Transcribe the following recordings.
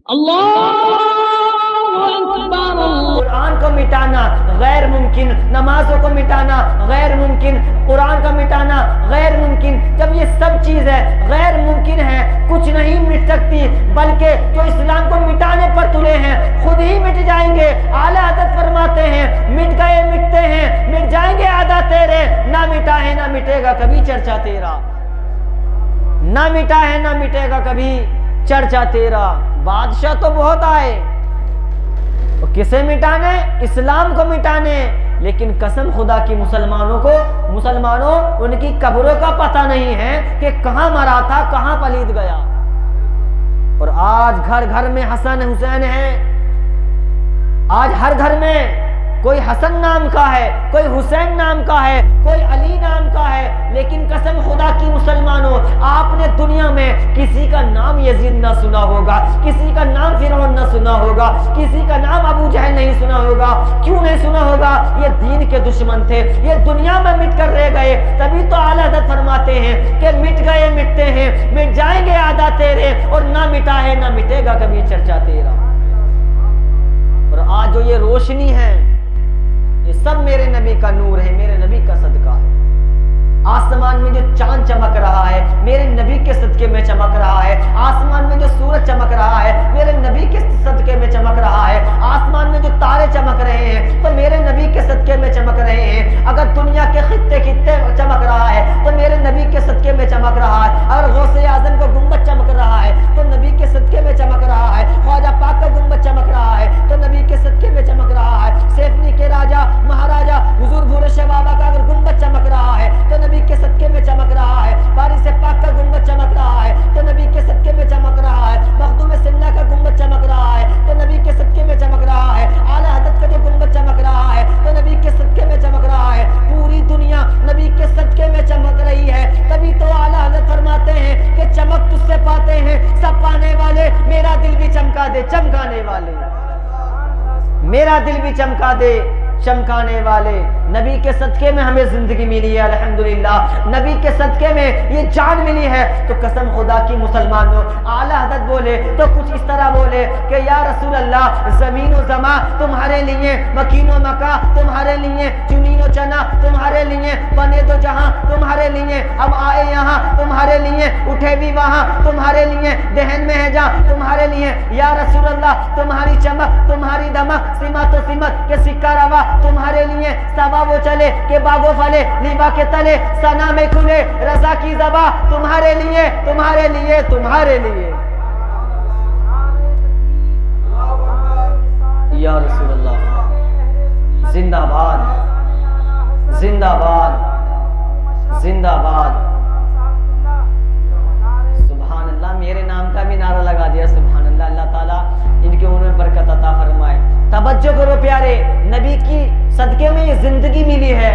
कुरान को मिटाना गैर मुमकिन, नमाजों को मिटाना गैर मुमकिन, कुरान को मिटाना गैर मुमकिन। जब ये सब चीजें गैर मुमकिन है, कुछ नहीं मिट सकती, बल्कि जो इस्लाम को मिटाने पर तुले हैं खुद ही मिट जाएंगे। आला हज़रत फरमाते हैं मिट गए मिटते हैं, मिट जाएंगे आधा तेरे, ना मिटा है ना मिटेगा कभी चर्चा तेरा, ना मिटा है ना मिटेगा कभी चर्चा तेरा। बादशाह तो बहुत आए, तो किसे मिटाने? इस्लाम को मिटाने। लेकिन कसम खुदा की मुसलमानों उनकी कब्रों का पता नहीं है कि कहां मरा था, कहां पलीद गया। और आज घर घर में हसन हुसैन है, आज हर घर में कोई हसन नाम का है, कोई हुसैन नाम का है, कोई अली नाम का है। लेकिन कसम खुदा की मुसलमानों, आपने दुनिया में किसी का नाम यजीद ना सुना होगा, किसी का नाम फिरौन ना सुना होगा, किसी का नाम अबू जहल नहीं सुना होगा। क्यों नहीं सुना होगा? ये दीन के दुश्मन थे, ये दुनिया में मिट कर रह गए। तभी तो आला हज़रत फरमाते हैं कि मिट गए मिटते हैं, मिट जाएंगे आधा तेरे, और ना मिटा है ना मिटेगा कभी चर्चा तेरा। और आज जो ये रोशनी है, ये सब मेरे नबी का नूर है, मेरे नबी का सदका है। आसमान में जो चांद चमक रहा है मेरे नबी के सदके में चमक रहा है। आसमान में जो सूरज चमक रहा है मेरे नबी के सदके में चमक रहा है। आसमान में जो तारे चमक रहे हैं तो मेरे नबी के सदके में चमक रहे हैं। अगर दुनिया के खित्ते खित्ते चमक रहा है तो मेरे नबी के सदके में चमक रहा है। अगर गौसे आजम का गुंबद चमक रहा है तो नबी के सदके में चमक रहा है। ख्वाजा पाक का गुंबद चमक रहा है तो नबी के सदके में चमक रहा है। सेफनी के राजा महाराजा हुजूर भूरे शाह बाबा का अगर गुंबद चमक रहा है तो नबी के सदके में चमक रहा है। बारी से पाक का गुंबद चमक रहा है तो नबी के सदके में चमक रहा है। मखदूम सिमला का गुंबद चमक रहा है तो नबी के सदके में चमक रहा है। आला हज़रत का जो गुंबद चमक रहा है तो नबी के सदके में चमक रहा है। पूरी दुनिया नबी के सदके में चमक रही है। तभी तो आला हज़रत फरमाते हैं कि चमक तुझसे पाते हैं सब पाने वाले, मेरा दिल भी चमका दे चमकाने वाले, मेरा दिल भी चमका दे चमकाने वाले। नबी के सदके में हमें जिंदगी मिली है अल्हम्दुलिल्लाह, नबी के सदके में ये जान मिली है। तो कसम खुदा की मुसलमानों, आला हज़रत बोले तो कुछ इस तरह बोले कि या रसूल अल्लाह, ज़मीन व ज़मा तुम्हारे लिए, मकीन व मका तुम्हारे लिए, चुनीन व चना तुम्हारे लिए, बने दो जहां तुम्हारे लिए, अब आए यहाँ तुम्हारे लिए, उठे भी वहाँ तुम्हारे लिए, दहन में है जहाँ तुम्हारे लिए। या रसूल अल्लाह, तुम्हारी चमक तुम्हारी दमक, सीमा तो सीमत के सिक्का रवा तुम्हारे लिए, सवा वो चले के बागो फले, लीबा के तले सना में खुले, रजा की ज़बा तुम्हारे लिए तुम्हारे लिए तुम्हारे लिए। या रसूल अल्लाह, जिंदाबाद जिंदाबाद जिंदाबाद। सुभान अल्लाह, मेरे नाम का भी नारा लगा दिया। सुभान अल्लाह, अल्लाह ताला इनके उम्र में बरकत अता फरमाए। तवज्जो करो प्यारे, नबी की सदके में ये जिंदगी मिली है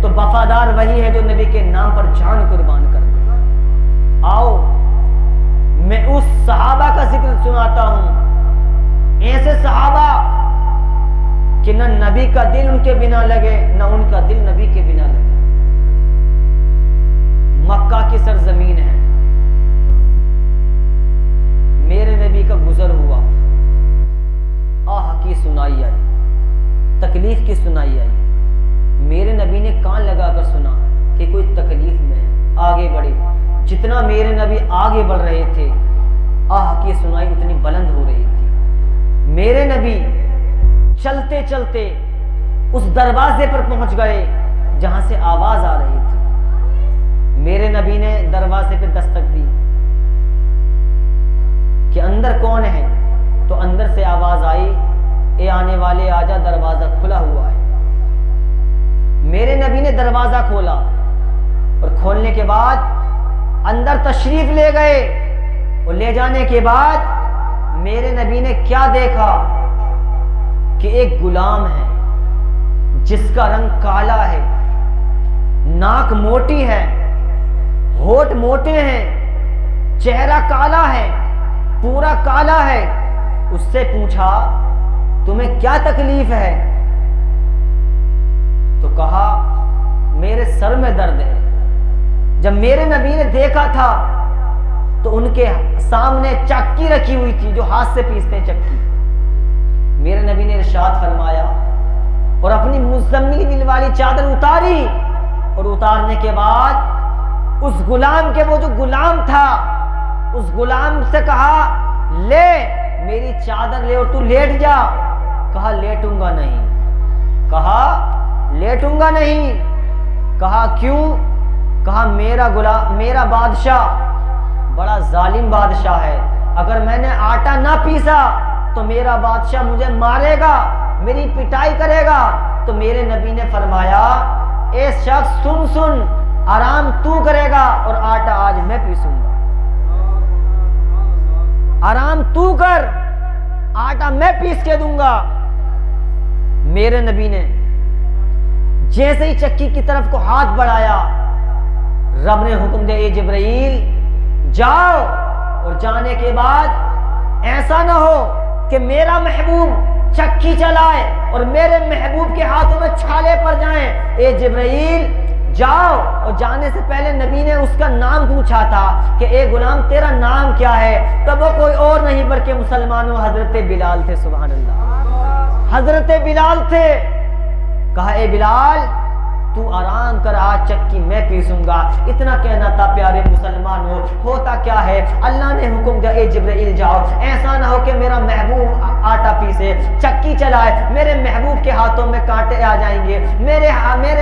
तो वफादार वही है जो नबी के नाम पर जान कुर्बान कर दे। आओ मैं उस सहाबा का जिक्र सुनाता हूं, ऐसे सहाबा कि न नबी का दिल उनके बिना लगे न उनका दिल नबी के बिना लगे। मक्का की सरजमीन है, मेरे नबी का गुजर हुआ, आह की सुनाई आई, तकलीफ की सुनाई आई। मेरे नबी ने कान लगाकर सुना कि कोई तकलीफ में है, आगे बढ़े। जितना मेरे नबी आगे बढ़ रहे थे आह की सुनाई उतनी बुलंद हो रही थी। मेरे नबी चलते चलते उस दरवाजे पर पहुंच गए जहां से आवाज आ रही थी। मेरे नबी ने दरवाजे पे दस्तक दी कि अंदर कौन है, तो अंदर से आवाज आई, ए आने वाले आजा, दरवाजा खुला हुआ है। मेरे नबी ने दरवाजा खोला और खोलने के बाद अंदर तशरीफ ले गए। और ले जाने के बाद मेरे नबी ने क्या देखा कि एक गुलाम है जिसका रंग काला है, नाक मोटी है, होठ मोटे हैं, चेहरा काला है, पूरा काला है। उससे पूछा तुम्हें क्या तकलीफ है? तो कहा मेरे सर में दर्द है। जब मेरे नबी ने देखा था तो तो उनके सामने चक्की रखी हुई थी, जो हाथ से पीसते हैं चक्की। मेरे नबी ने इरशाद फरमाया और अपनी मुज़म्मिल वाली चादर उतारी, और उतारने के बाद उस गुलाम के, वो जो गुलाम था, उस गुलाम से कहा, ले मेरी चादर ले और तू लेट जा। कहा लेटूंगा नहीं। कहा लेटूंगा नहीं। कहा क्यों? कहा मेरा बादशाह बड़ा जालिम बादशाह है, अगर मैंने आटा ना पीसा तो मेरा बादशाह मुझे मारेगा, मेरी पिटाई करेगा। तो मेरे नबी ने फरमाया, ए शख्स सुन, आराम तू करेगा और आटा आज मैं पीसूंगा। आराम तू कर, आटा मैं पीस के दूंगा। मेरे नबी ने जैसे ही चक्की की तरफ को हाथ बढ़ाया, रब ने हुक्म दिया, ए जिब्राइल जाओ, और जाने के बाद ऐसा ना हो कि मेरा महबूब चक्की चलाए और मेरे महबूब के हाथों में छाले पड़ जाएं। ए जिब्राइल जाओ। और जाने से पहले नबी ने उसका नाम पूछा था कि ए गुलाम तेरा नाम क्या है? तब वो कोई और नहीं बल्कि मुसलमानों हजरत बिलाल थे। सुभान अल्लाह, हजरत बिलाल थे। कहा ए बिलाल तू आराम कर, आज चक्की मैं पीसूंगा। इतना कहना था प्यारे मुसलमानों। होता क्या है, अल्लाह ने हुक्म दिया, ए जिब्राइल जाओ, ऐसा ना हो कि मेरा महबूब आटा पीसे, चक्की चलाए, मेरे महबूब के हाथों में कांटे आ जाएंगे, मेरे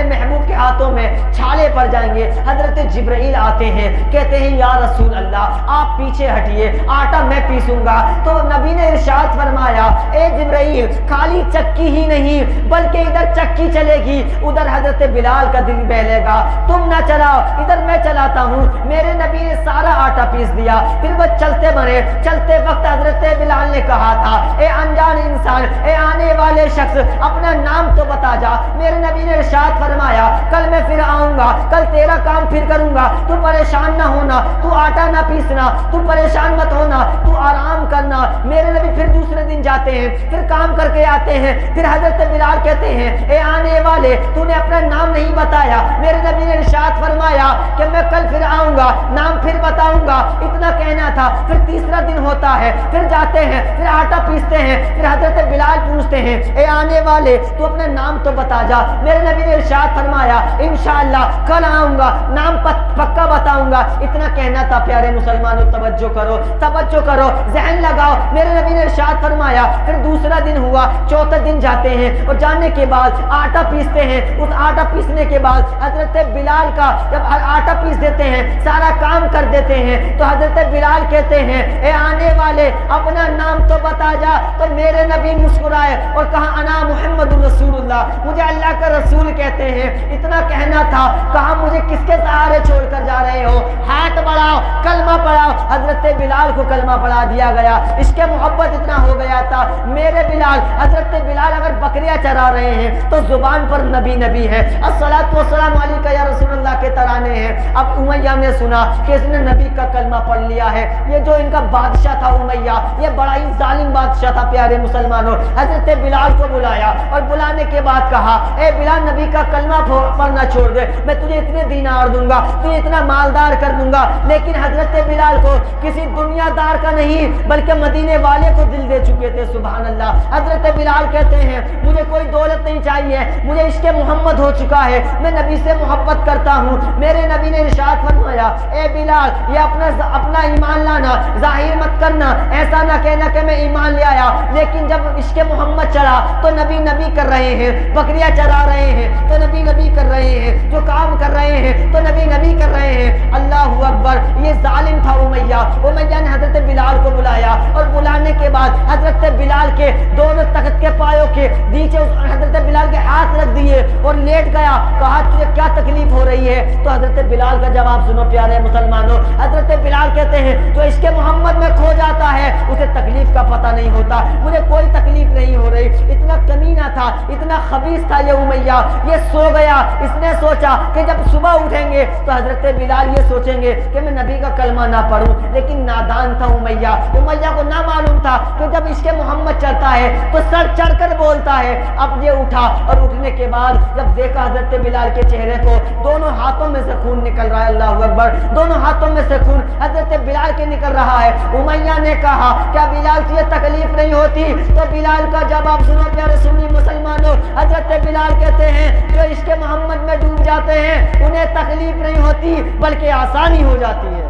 महबूब के हाथों में छाले पड़ जाएंगे। हजरत जिब्राइल आते हैं, कहते हैं या रसूल अल्लाह आप पीछे हटिए, आटा मैं पीसूंगा। तो नबी ने इरशाद फरमाया, ए जिब्राइल खाली चक्की ही नहीं बल्कि इधर चक्की चलेगी, उधर हजरत बिलाल का दिल बहलेगा। तुम ना चलाओ, इधर मैं चलाता हूँ। मेरे नबी ने सारा आटा पीस दिया। फिर वो चलते बने। चलते वक्त हजरत बिलाल ने कहा था, ए अनजान इंसान, ए आने वाले शख्स, अपना नाम तो बता जा। मेरे नबी ने इरशाद फरमाया, कल मैं फिर आऊंगा, कल तेरा काम फिर करूंगा, तू परेशान ना होना, तू आटा ना पीसना, तू परेशान मत होना, तू आराम करना। मेरे नबी फिर दूसरे दिन जाते हैं, फिर काम करके आते हैं। फिर हजरत बिलाल कहते हैं, ए आने वाले तूने अपना नाम नहीं बताया। मेरे नबी ने इरशाद फरमाया कि मैं कल फिर आऊंगा, नाम फिर बताऊंगा। इतना कहना था। फिर तीसरा दिन होता है, फिर जाते हैं, फिर आटा पीसते हैं। फिर हजरत बिलाल पूछते हैं, ए आने वाले तू अपना नाम तो बता जा। मेरे नबी ने इरशाद फरमाया, इंशाअल्लाह कल आऊंगा, नाम पक्का बताऊंगा। इतना कहना था प्यारे मुसलमानों। तवज्जो करो, तवज्जो करो, ज़हन लगाओ। मेरे नबी ने इरशाद फरमाया, फिर दूसरा दिन हुआ, चौथा दिन जाते हैं और जाने के बाद आटा पीसते हैं। उस आटा पीसने के बाद हजरत बिलाल का जब आटा पीस देते हैं, सारा काम कर देते हैं, तो हजरत बिलाल कहते हैं, ए आने वाले अपना नाम तो बता जा। तो मेरे नबी मुस्कुराए और कहा, अना मुहम्मदुर रसूलुल्लाह, मुझे अल्लाह का रसूल कहते हैं। इतना कहना था। कहा मुझे किसके सहारे छोड़कर जा रहे हो? हाथ बढ़ाओ, कलमा पढ़ाओ। हजरत बिलाल को कलमा पढ़ा दिया गया। इसके मोहब्बत इतना हो गया था। मेरे बिलाल, हजरत बिलाल अगर बकरियां चरा रहे हैं तो जुबान पर नबी नबी है, अस्सलातु वस्सलामु अलैका या रसूलल्लाह के तराने हैं। अब उमैया ने सुना कि इसने नबी का कलमा पढ़ लिया है। ये जो इनका बादशाह था उमैया, ये बड़ा ही जालिम बादशाह था प्यारे मुसलमानों। हजरत बिलाल को बुलाया और बुलाने के बाद कहा, ए बिलाल नबी का कलमा पढ़ना छोड़ दे, मैं तुझे इतने दीनार दूंगा, तुझे इतना मालदार कर दूंगा। लेकिन हजरत बिलाल को किसी दुनियादार का नहीं बल्कि मदीने वाले को दिल दे चुके थे। सुभान अल्लाह। हजरत बिलाल कहते हैं, मुझे कोई दौलत नहीं चाहिए, मुझे इश्क़ मोहम्मद हो चुका है, मैं नबी से मोहब्बत करता हूँ। मेरे नबी ने इरशाद फरमाया, ए बिलाल ये अपना ईमान लाना, जाहिर मत करना, ऐसा ना कहना कि मैं ईमान ले आया। लेकिन जब इश्क़ मोहम्मद चढ़ा तो नबी नबी कर रहे हैं, बकरियां चरा रहे हैं तो नबी नबी कर रहे हैं, जो काम कर रहे हैं तो नबी नबी कर रहे हैं। अल्लाहु अकबर। ये जालिम था उमैया। उमैया ने हजरत बिलाल को बुलाया और बुलाने के बाद हजरत बिलाल के दोनों तख्त के पायों के नीचे हजरत बिलाल के हाथ रख दिए और लेट गया। कहा तुझे क्या तकलीफ हो रही है? तो हजरत बिलाल का जवाब सुनो प्यारे मुसलमानों। हजरत बिलाल कहते हैं, जो इश्क़ मोहम्मद में खो जाता है उसे तकलीफ का पता नहीं होता, मुझे कोई तकलीफ नहीं हो रही। इतना कमीना था, इतना खबीस था ये उमैया। ये सो गया, इसने सोचा कि जब सुबह उठेंगे तो हजरत बिलाल ये सोचेंगे कि मैं नबी का कलमा ना पढ़ूं, लेकिन नादान था उमैया। उमैया को ना मालूम था कि जब इसके मोहम्मद चलता है तो सर चढ़कर बोलता है। अब ये उठा और उठने के बाद जब देखा हजरत बिलाल के चेहरे को, दोनों हाथों में से खून निकल रहा है, अल्लाह अकबर, दोनों हाथों में से खून हजरत बिलाल के निकल रहा है। उमैया ने कहा, क्या बिलाल तुझे तकलीफ नहीं होती? तो बिलाल का जवाब सुनो प्यारे सुन्नी मुसलमानों। हजरत बिलाल कहते हैं जो इसके मोहम्मद में डूब जाते हैं उन्हें तकलीफ नहीं होती बल्कि आसानी हो जाती है।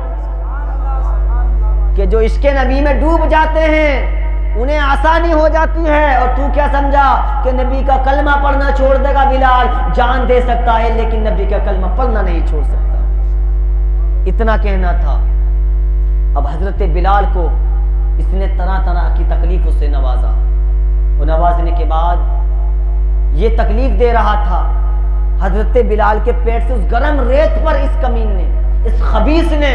कि जो इसके नबी में डूब जाते हैं उन्हें आसानी हो जाती है। और तू क्या समझा कि नबी का कलमा पढ़ना छोड़ देगा बिलाल? जान दे सकता है लेकिन नबी का कलमा पढ़ना नहीं छोड़ सकता। इतना कहना था। अब हजरत बिलाल को इसने तरह तरह की तकलीफों से नवाजा, और नवाजने के बाद ये तकलीफ दे रहा था हजरत बिलाल के पेट से उस गर्म रेत पर इस कमीन ने, इस खबीस ने,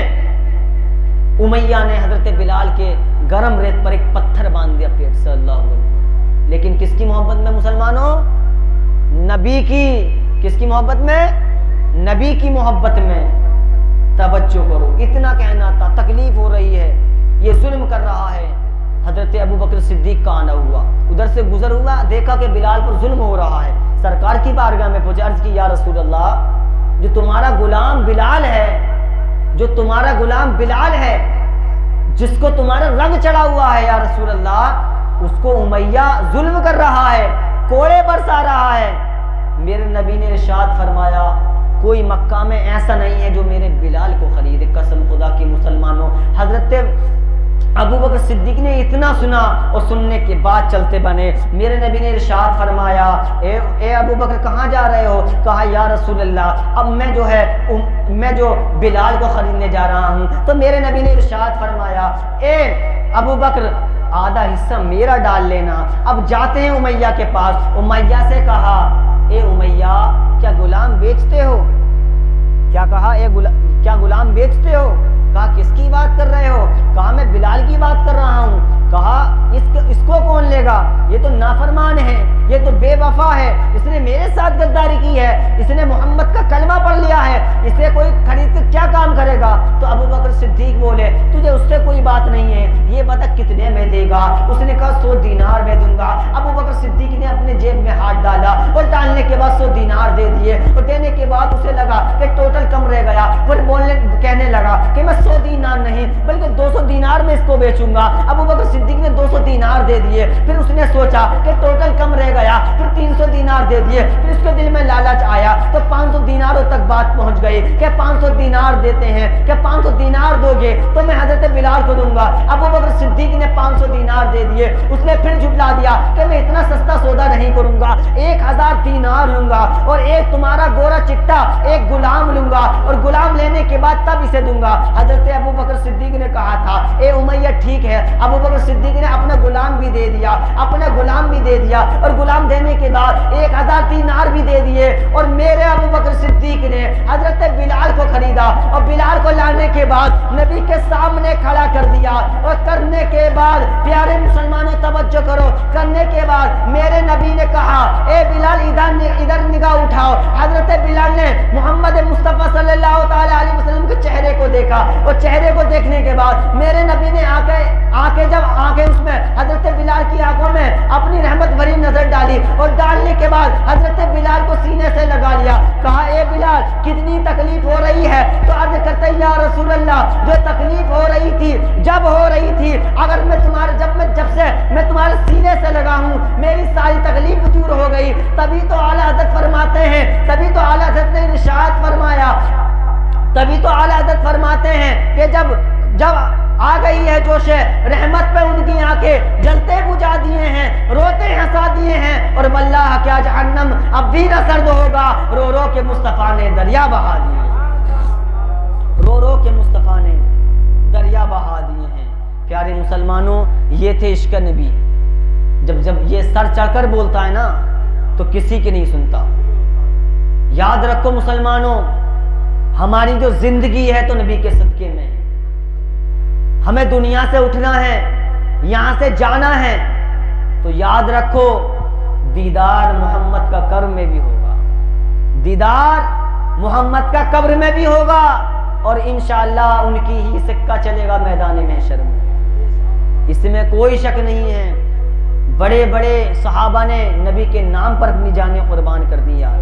उमैया ने हजरत बिलाल के गर्म रेत पर एक पत्थर बांध दिया पेट से। अल्लाह अकबर। लेकिन किसकी मोहब्बत में मुसलमानों? नबी की। किसकी मोहब्बत में? नबी की मोहब्बत में। तवज्जो करो, इतना कहना था। तकलीफ हो रही है, ये जुल्म कर रहा है। हजरत अबू बकर सिद्दीक का आना हुआ, उधर से गुजर हुआ, देखा कि बिलाल पर जुल्म हो रहा है। सरकार की बारगाह में पहुंचे, अर्ज की या रसूल अल्लाह, जो तुम्हारा गुलाम बिलाल है, जो तुम्हारा गुलाम बिलाल है, जिसको तुम्हारा रंग चढ़ा हुआ है या रसूल अल्लाह, उसको उमैया जुल्म कर रहा है, कोड़े बरसा रहा है। मेरे नबी ने इरशाद फरमाया, कोई मक्का में ऐसा नहीं है जो मेरे बिलाल को खरीदे। कसम खुदा की मुसलमानों, हजरत अबू बकर सिद्दीक ने इतना सुना और सुनने के बाद चलते बने। मेरे नबी ने इरशाद फरमाया, ए अबू बकर कहाँ जा रहे हो? कहा या रसूल अल्लाह, अब मैं जो है मैं जो बिलाल को खरीदने जा रहा हूँ। तो मेरे नबी ने इरशाद फरमाया, ए अबू बकर आधा हिस्सा मेरा डाल लेना। अब जाते हैं उमैया के पास। उमैया से कहा, ए उमैया क्या गुलाम बेचते हो? क्या कहा? क्या गुलाम बेचते हो? कहा किसकी बात कर रहे हो? कहा मैं बिलाल की बात कर रहा हूँ। कहा इसको कौन लेगा? ये तो नाफरमान है, ये तो बेवफा है, इसने मेरे साथ गद्दारी की है, इसने मोहम्मद का कलमा पढ़ लिया है, इसे कोई खरीद कर क्या काम करेगा? तो अबू बकर सिद्दीक बोले, तुझे उससे कोई बात नहीं है, ये बता कितने में देगा? उसने कहा 100 दीनार में दूंगा। अबू बकर सिद्दीक ने अपने जेब में हाथ डाला और डालने के बाद 100 दीनार दे दिए। और देने के बाद उसे लगा कि टोटल कम रह गया। फिर कहने लगा कि मैं 100 दीनार नहीं बल्कि 200 दीनार में इसको बेचूंगा। अबू बकर सिद्दीक ने 200 दीनार दे दिए। फिर उसने सोचा कि टोटल कम रह गया, फिर 300 दीनार दे दिए। फिर उसके दिल में लालच आया तो 500 दीनारों तक बात पहुंच गई कि 500 दीनार देते हैं, कि 500 दीनार दोगे तो मैं हजरत बिलाल को दूंगा। अबू बकर सिद्दीक ने 500 दीनार दे दिए। उसने फिर झुठला दिया कि मैं इतना सस्ता सौदा नहीं करूंगा, 1000 दीनार लूंगा और एक तुम्हारा गोरा चिट्टा एक गुलाम लूंगा और गुलाम लेने के बाद तब इसे दूंगा। हजरत अबू बकर सिद्दीक ने कहा था, ए उमैया ठीक है। अबू बकर सिद्दीक ने अपना गुलाम भी दे दिया, अपना गुलाम भी दे दिया और गुलाम देने के बाद 1000 दीनार भी दे दिए। और मेरे अबू बकर सिद्दीक ने हजरत बिलाल को खरीदा और बिलाल को लाने के बाद नबी के सामने खड़ा कर दिया। और करने के बाद प्यारे मुसलमानों तवज्जो करो, करने के बाद मेरे नबी ने कहा, ए बिलाल इधर निगाह उठाओ। हजरत बिलाल ने मोहम्मद मुस्तफ़ा सल्लल्लाहु अलैहि वसल्लम के चेहरे को देखा और चेहरे को देखने के बाद मेरे नबी ने आके उसमें हजरत बिलाल की आंखों में अपनी रहमत भरी नजर डाली और डालने के बाद हजरत बिलाल को सीने से लगा लिया। कहा, ए बिलाल कितनी तकलीफ हो रही है? तो अर्ज करते या रसूल अल्लाह, जो तकलीफ हो रही थी जब हो रही थी, अगर मैं जब से मैं तुम्हारे सीने से लगा हूं मेरी सारी तकलीफ दूर हो गई। तभी तो आला हज़रत फरमाते हैं, तभी तो आला हज़रत ने इरशाद फरमाया, तभी तो आला हज़रत फरमाते हैं कि जब आ गई है जोश रहमत पे उनकी आंखें जलते बुझा दिए हैं, रोते हंसा दिए हैं। और वल्लाह क्या जहन्नम अब भी न सर्द होगा, रो रो के मुस्तफ़ा ने दरिया बहा दिए, रो रो के मुस्तफ़ा ने दरिया बहा दिए हैं। प्यारे मुसलमानों, ये थे इश्क नबी। जब ये सर चढ़कर बोलता है ना तो किसी की नहीं सुनता। याद रखो मुसलमानों, हमारी जो जिंदगी है तो नबी के सदके में। हमें दुनिया से उठना है, यहां से जाना है तो याद रखो दीदार मोहम्मद का कब्र में भी होगा, दीदार मोहम्मद का कब्र में भी होगा और इंशाअल्लाह उनकी ही सिक्का चलेगा मैदान महशर में। इसमें कोई शक नहीं है। बड़े बड़े सहाबा ने नबी के नाम पर अपनी जानें कुर्बान कर दी। यार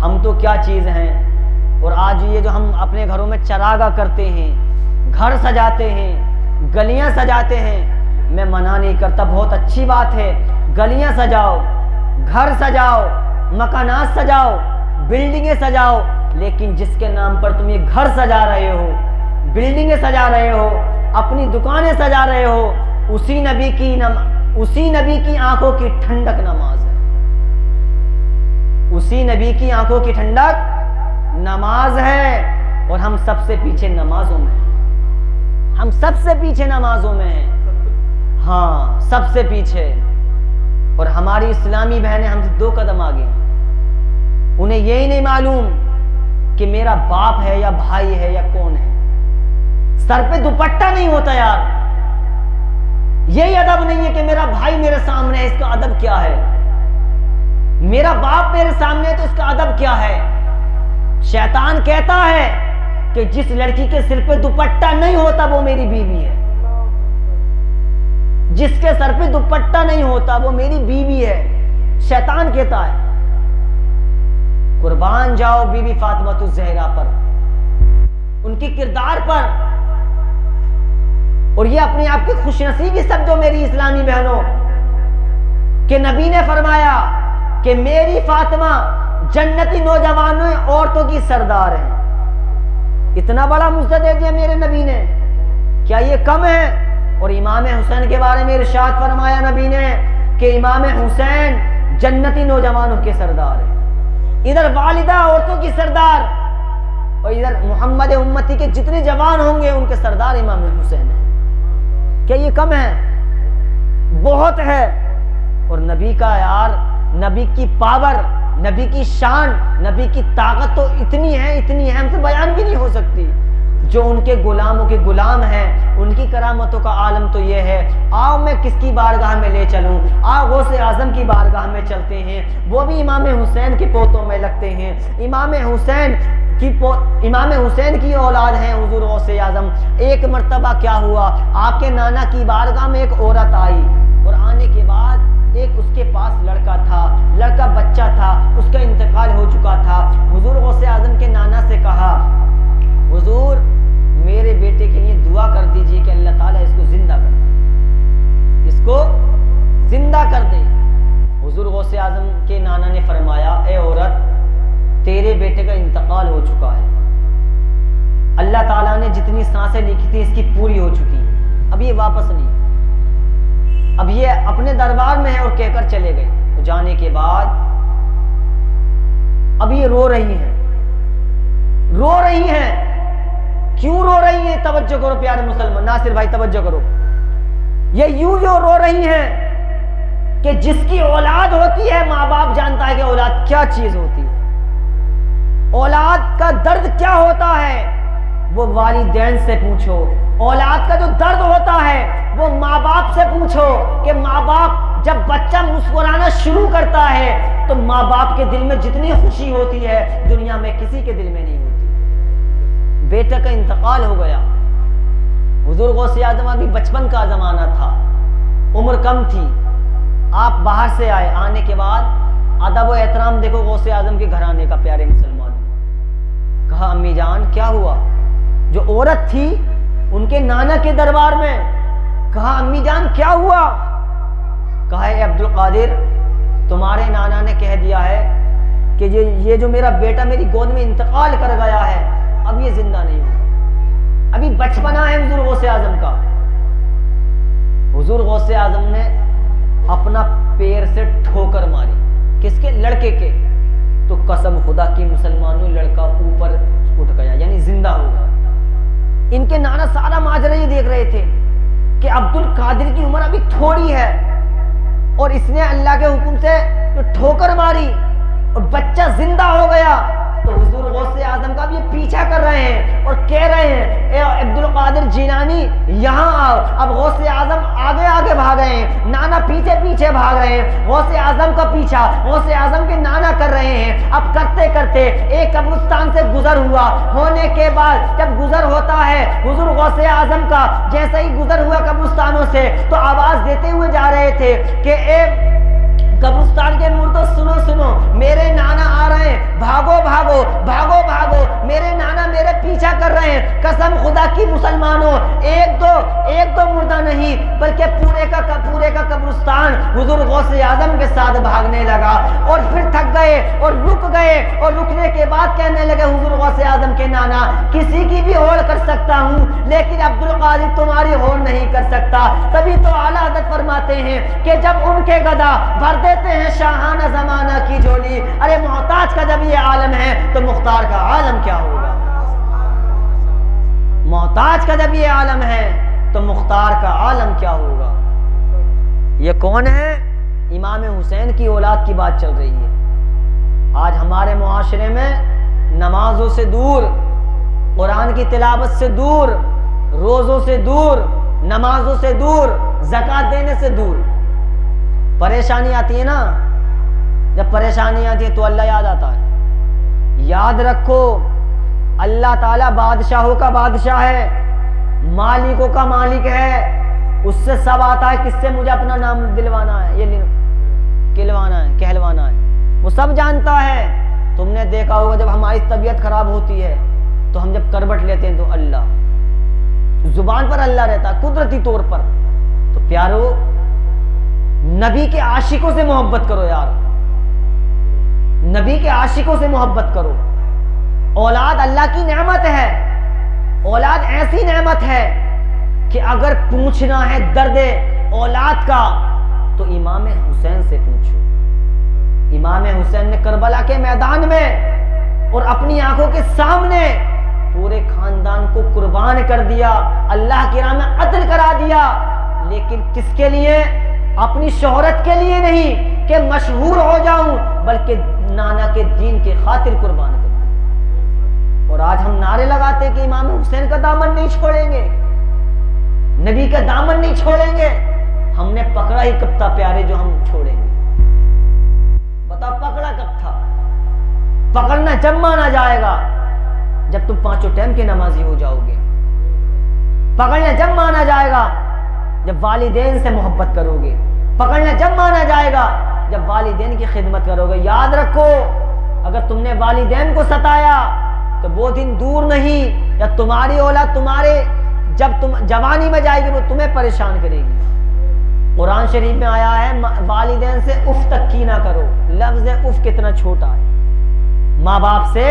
हम तो क्या चीज़ हैं। और आज ये जो हम अपने घरों में चरागा करते हैं, घर सजाते हैं, गलियां सजाते हैं, मैं मना नहीं करता, बहुत अच्छी बात है। गलियां सजाओ, घर सजाओ, मकानात सजाओ, बिल्डिंगें सजाओ, लेकिन जिसके नाम पर तुम ये घर सजा रहे हो, बिल्डिंगें सजा रहे हो, अपनी दुकानें सजा रहे हो, उसी नबी की आंखों की ठंडक नमाज है। उसी नबी की आंखों की ठंडक नमाज है। और हम सबसे पीछे नमाजों में, हम सबसे पीछे नमाजों में हैं। हाँ, सबसे पीछे। और हमारी इस्लामी बहनें हमसे 2 कदम आगे हैं। उन्हें यही नहीं मालूम कि मेरा बाप है या भाई है या कौन है। सर पे दुपट्टा नहीं होता यार, यही अदब नहीं है कि मेरा भाई मेरे सामने है, इसका अदब क्या है। मेरा बाप मेरे सामने है तो इसका अदब क्या है। शैतान कहता है कि जिस लड़की के सिर पे दुपट्टा नहीं होता वो मेरी बीवी है, जिसके सर पे दुपट्टा नहीं होता वो मेरी बीवी है, शैतान कहता है। कुर्बान जाओ बीबी फातिमा ज़हरा पर, उनकी किरदार पर। और ये अपने आप की खुशनसीबी समझो मेरी इस्लामी बहनों कि नबी ने फरमाया कि मेरी फातिमा जन्नती नौजवानों औरतों की सरदार है। इतना बड़ा मुझसे दे दिया मेरे नबी ने, क्या ये कम है। और इमाम हुसैन के बारे में इरशाद फरमाया नबी ने कि इमाम हुसैन जन्नती नौजवानों के सरदार है। इधर वालिदा औरतों की सरदार और इधर मोहम्मद उम्मती के जितने जवान होंगे उनके सरदार इमाम हुसैन है। क्या ये कम है? बहुत है। और नबी का यार, नबी की पावर, नबी की शान, नबी की ताकत तो इतनी है हमसे बयान भी नहीं हो सकती। जो उनके गुलामों के गुलाम हैं, उनकी करामतों का आलम तो ये है। आओ मैं किसकी बारगाह में ले चलूं, आओ गौसे आजम की बारगाह में चलते हैं। वो भी इमाम हुसैन के पोतों में लगते हैं। इमाम हुसैन की औलाद हैं हुजूर गौसे आजम। एक मर्तबा क्या हुआ, आपके नाना की बारगाह में एक औरत आई और आने के बाद एक उसके पास लड़का था, लड़का बच्चा था, उसका इंतकाल हो चुका था। हुजूर गौसे आजम के नाना से कहा, हुजूर मेरे बेटे के लिए दुआ कर दीजिए कि अल्लाह ताला इसको जिंदा कर दे, इसको जिंदा कर दे। हुजूर गौसे आजम के नाना ने फरमाया, ए औरत, तेरे बेटे का इंतकाल हो चुका है। अल्लाह ताला ने जितनी सांसें लिखी थी इसकी पूरी हो चुकी है, अब ये वापस नहीं, अब ये अपने दरबार में है। और कहकर चले गए। तो जाने के बाद अब ये रो रही हैं, रो रही हैं। क्यों रो रही हैं? तवज्जो करो प्यारे मुसलमान, नासिर भाई तवज्जो करो। ये यूं रो रही हैं कि जिसकी औलाद होती है, माँ बाप जानता है कि औलाद क्या चीज होती है, औलाद का दर्द क्या होता है वो वालिदैन से पूछो। औलाद का जो दर्द होता है वो माँ बाप से पूछो कि माँ बाप जब बच्चा मुस्कुराना शुरू करता है तो माँ बाप के दिल में जितनी खुशी होती है दुनिया में किसी के दिल में नहीं होती। बेटे का इंतकाल हो गया। हुजूर गौसे आजम अभी बचपन का जमाना था, उम्र कम थी। आप बाहर से आए, आने के बाद अदब व एहतराम देखो गौसे आजम के घराने का। प्यारे मुसलमान, कहा अम्मी जान क्या हुआ। जो औरत थी उनके नाना के दरबार में, कहा अम्मी जान क्या हुआ। कहा अब्दुल कादिर, तुम्हारे नाना ने कह दिया है कि ये जो मेरा बेटा मेरी गोद में इंतकाल कर गया है, अब ये जिंदा नहीं होगा। अभी बचपना है हुजूर गौसे आजम का। हुजूर गौसे आजम ने अपना पैर से ठोकर मारी। किसके? लड़के के। तो कसम खुदा की मुसलमानों, लड़का ऊपर उठ गया, यानी जिंदा हो गया। इनके नाना सारा माजरा ये देख रहे थे कि अब्दुल कादिर की उम्र अभी थोड़ी है और इसने अल्लाह के हुक्म से जो ठोकर मारी और बच्चा जिंदा हो गया। तो हुजूर गौसे आजम का भी ये पीछा कर रहे हैं और कह रहे हैं, ए अब्दुल कादिर जिलानी यहाँ आओ। अब गौसे आजम आगे आगे भाग नाना पीछे पीछे भाग रहे हैं, गौसे आजम का पीछा गौसे आजम के नाना कर रहे हैं। अब करते करते एक कब्रिस्तान से गुजर हुआ, होने के बाद जब गुजर होता है हुजूर गौसे आजम का, जैसे ही गुजर हुआ कब्रिस्तानों से तो आवाज देते हुए जा रहे थे कि ए कब्रिस्तान के मुर्दों सुनो सुनो, मेरे नाना आ रहे हैं, भागो भागो भागो भागो, मेरे नाना मेरे पीछा कर रहे हैं। कसम खुदा की मुसलमानों, एक दो मुर्दा नहीं बल्कि पूरे का कब्रिस्तान हुजूर गौसे आजम के साथ भागने लगा। और फिर थक गए और रुक गए, और रुकने के बाद कहने लगे हुजूर गौसे आजम के नाना, किसी की भी होड़ कर सकता हूँ लेकिन अब्दुल कादिर तुम्हारी होड़ नहीं कर सकता। तभी तो आला हज़रत फरमाते हैं कि जब उनके गदा भर देते हैं शाहाना जमाना की झोली, अरे मोहताज का जब ये आलम है तो मुख्तार का आलम क्या होगा। मोहताज का जब ये आलम है तो मुख्तार का आलम क्या होगा। ये कौन है? इमाम हुसैन की औलाद की बात चल रही है। आज हमारे मुआशरे में नमाजों से दूर, कुरान की तिलावत से दूर, रोजों से दूर, नमाजों से दूर, ज़कात देने से दूर। परेशानी आती है ना, जब परेशानी आती है तो अल्लाह याद आता है। याद रखो अल्लाह ताला बादशाहों का बादशाह है, मालिकों का मालिक है, उससे सब आता है किससे मुझे अपना नाम दिलवाना है, ये कहलवाना है, वो सब जानता है। तुमने देखा होगा जब हमारी तबीयत खराब होती है तो हम जब करबट लेते हैं तो अल्लाह, जुबान पर अल्लाह रहता कुदरती तौर पर। तो प्यारो, नबी के आशिकों से मोहब्बत करो यार, नबी के आशिकों से मोहब्बत करो। औलाद अल्लाह की नेमत है, औलाद ऐसी नेमत है कि अगर पूछना है दर्द औलाद का तो इमाम हुसैन से पूछो। इमाम हुसैन ने करबला के मैदान में और अपनी आंखों के सामने पूरे खानदान को कुर्बान कर दिया, अल्लाह की राह में अदल करा दिया। लेकिन किसके लिए? अपनी शोहरत के लिए नहीं कि मशहूर हो जाऊं, बल्कि नाना के दीन के खातिर कुर्बान कर दिया। और आज हम नारे लगाते कि इमाम हुसैन का दामन नहीं छोड़ेंगे, नबी का दामन नहीं छोड़ेंगे। हमने पकड़ा ही कब था प्यारे जो हम छोड़ेंगे? बताओ पकड़ा कब था? पकड़ना जब माना जाएगा जब तुम पांचों टाइम के नमाजी हो जाओगे। पकड़ना जब माना जाएगा जब वालिदैन से मोहब्बत करोगे। पकड़ना जब माना जाएगा जब वालिदैन की खिदमत करोगे। याद रखो, अगर तुमने वालिदैन को सताया तो वो दिन दूर नहीं, या तुम्हारी औलाद तुम्हारे जब तुम जवानी में जाएगी वो तुम्हें परेशान करेगी। कुरान शरीफ में आया है वालिदैन से उफ तक की ना करो। लफ्ज उफ कितना छोटा है। माँ बाप से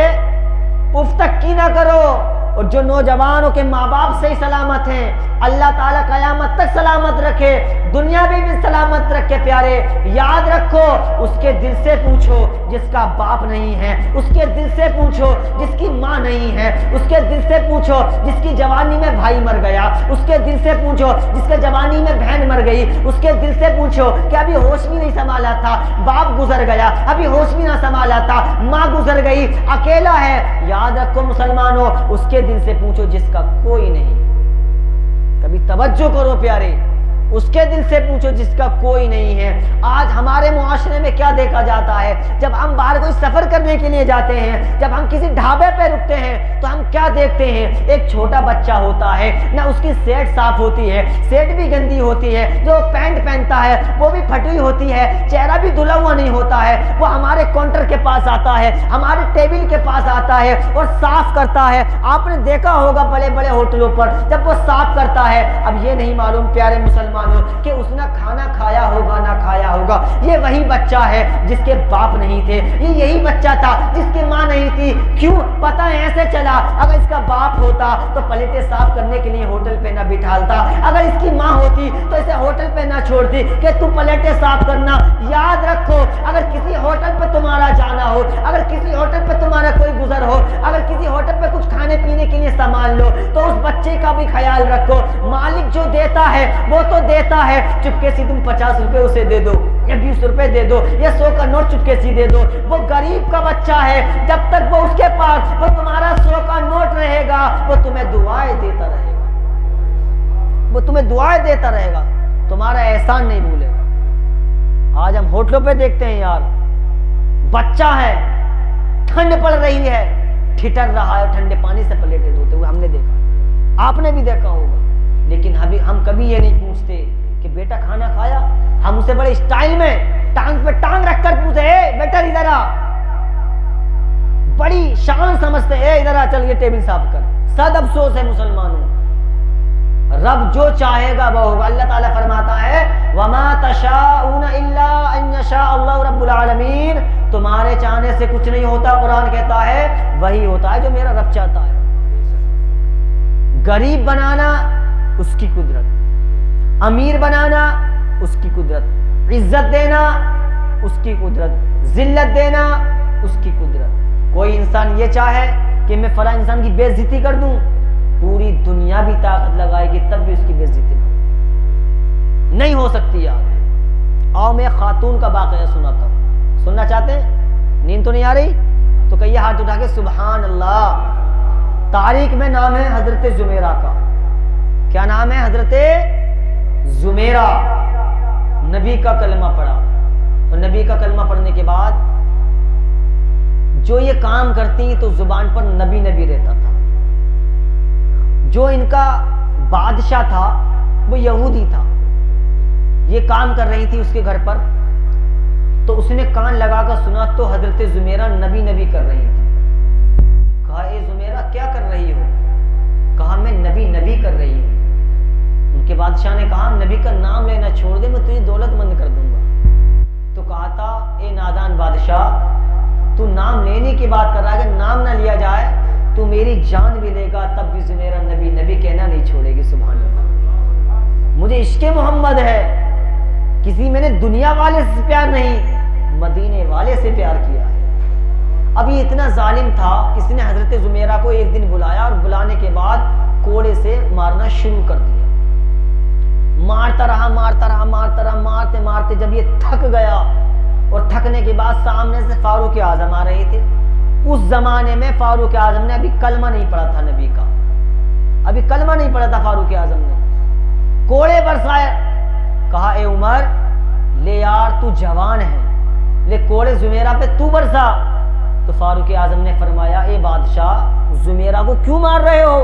उफ तक की ना करो। और जो नौजवानों के माँ बाप से ही सलामत हैं, अल्लाह ताला कयामत तक सलामत रखे, दुनिया में भी सलामत रखे। प्यारे याद रखो, उसके दिल से पूछो जिसका बाप नहीं है, उसके दिल से पूछो जिसकी माँ नहीं है, उसके दिल से पूछो जिसकी जवानी में भाई मर गया, उसके दिल से पूछो जिसके जवानी में बहन मर गई, उसके दिल से पूछो कि अभी होश भी नहीं संभाला था, बाप गुजर गया, अभी होश भी ना संभाला था, माँ गुजर गई, अकेला है। याद रखो मुसलमानों, उसके दिल से पूछो जिसका कोई नहीं। कभी तवज्जो करो प्यारे, उसके दिल से पूछो जिसका कोई नहीं है। आज हमारे मुआशरे में क्या देखा जाता है, जब हम बाहर कोई सफर करने के लिए जाते हैं, जब हम किसी ढाबे पे रुकते हैं तो हम क्या देखते हैं? एक छोटा बच्चा होता है ना, उसकी सेट साफ होती है, सेट भी गंदी होती है, जो पैंट पहनता है वो भी फटी होती है, चेहरा भी धुला हुआ नहीं होता है, वो हमारे काउंटर के पास आता है, हमारे टेबल के पास आता है और साफ करता है। आपने देखा होगा बड़े बड़े होटलों पर जब वो साफ करता है। अब ये नहीं मालूम प्यारे मुसलमान कि उसने खाना खाया होगा ना खाया होगा। ये वही बच्चा है जिसके बाप नहीं थे, ये यही बच्चा था जिसकी माँ नहीं थी। क्यों? पता है ऐसे चला, अगर इसका बाप होता तो प्लेटें साफ करने के लिए होटल पे ना बिठालता, अगर इसकी माँ होती तो इसे होटल पे ना छोड़ती कि तू प्लेटें साफ करना। याद रखो, अगर किसी होटल पे तुम्हारा जाना हो, अगर किसी होटल पे तुम्हारा कोई गुजर हो, अगर किसी होटल पे कुछ खाने पीने के लिए सामान लो, तो उस बच्चे का भी ख्याल रखो। मालिक जो देता है वो तो देता है, चुपके से तुम 50 रुपए उसे दे दो या 20 रुपए दे दो या 100 का नोट चुपके से दे दो। वो गरीब का बच्चा है, जब तक वो उसके पास वो तुम्हारा 100 का नोट रहेगा वो तुम्हें दुआएं देता रहेगा, वो तुम्हें दुआएं देता रहेगा। तुम्हारा एहसान नहीं भूलेगा। आज हम होटलों पे देखते हैं यार, बच्चा है, ठंड पड़ रही है, ठिठर रहा है, ठंडे पानी से प्लेटें धोते हुए हमने देखा, आपने भी देखा होगा। लेकिन हम कभी ये नहीं पूछते कि बेटा खाना खाया। हम उसे बड़े स्टाइल में टांग पे टांग रखकर पूछे, बेटा इधर आ, बड़ी शान समझते हैं, इधर आ, चल ये टेबल साफ कर। सद अफसोस है मुसलमानों, रब जो चाहेगा वो होगा। अल्लाह ताला फरमाता है वमा तशाऊन इल्ला अन यशा अल्लाहु रब्बुल आलमीन, तुम्हारे चाहने से कुछ नहीं होता। कुरान कहता है वही होता है जो मेरा रब चाहता है। गरीब बनाना उसकी कुदरत, अमीर बनाना उसकी कुदरत, इज्जत देना उसकी कुदरत, जिल्लत देना उसकी कुदरत। कोई इंसान ये चाहे कि मैं फला इंसान की बेइज्जती कर दूं, पूरी दुनिया भी ताकत लगाएगी तब भी उसकी बेइज्जती नहीं हो सकती यार। आओ मैं खातून का वाकया सुनाता हूं, सुनना चाहते हैं? नींद तो नहीं आ रही? तो कहिए हाथ उठा के सुभान अल्लाह। तारीख में नाम है हजरत जुमेरा का। क्या नाम है? हजरत जुमेरा। नबी का कलमा पढ़ा, और नबी का कलमा पढ़ने के बाद जो ये काम करती तो जुबान पर नबी नबी रहता था। जो इनका बादशाह था वो यहूदी था, ये काम कर रही थी उसके घर पर, तो उसने कान लगाकर सुना तो हजरत जुमेरा नबी नबी कर रही थी। कहा ए जुमेरा क्या कर रही हो? कहा मैं नबी नबी कर रही हूं। उनके बादशाह ने कहा नबी का नाम लेना छोड़ दे, मैं तुझे दौलतमंद कर दूंगा। तो कहा था ए नादान बादशाह, तू नाम लेने की बात कर रहा है, अगर नाम ना लिया जाए तू मेरी जान भी लेगा तब भी जुमेरा नबी नबी कहना नहीं छोड़ेगी। सुभान अल्लाह। मुझे इश्क़े मोहम्मद है, किसी मैंने दुनिया वाले से प्यार नहीं, मदीने वाले से प्यार किया है। अब ये इतना जालिम था, इसने हजरत जुमेरा को एक दिन बुलाया और बुलाने के बाद कोड़े से मारना शुरू कर दिया। मारता रहा मारता रहा मारता रहा, मारते मारते जब ये थक गया, और थकने के बाद सामने से फारूक आजम आ रहे थे। उस जमाने में फारूक आजम ने अभी कलमा नहीं पढ़ा था नबी का, अभी कलमा नहीं पढ़ा था फारूक आजम ने। कोड़े बरसाए, कहा ए उमर ले यार तू जवान है, ले कोड़े जुमेरा पे तू बरसा। तो फारूक आजम ने फरमाया ए बादशाह जुमेरा को क्यों मार रहे हो?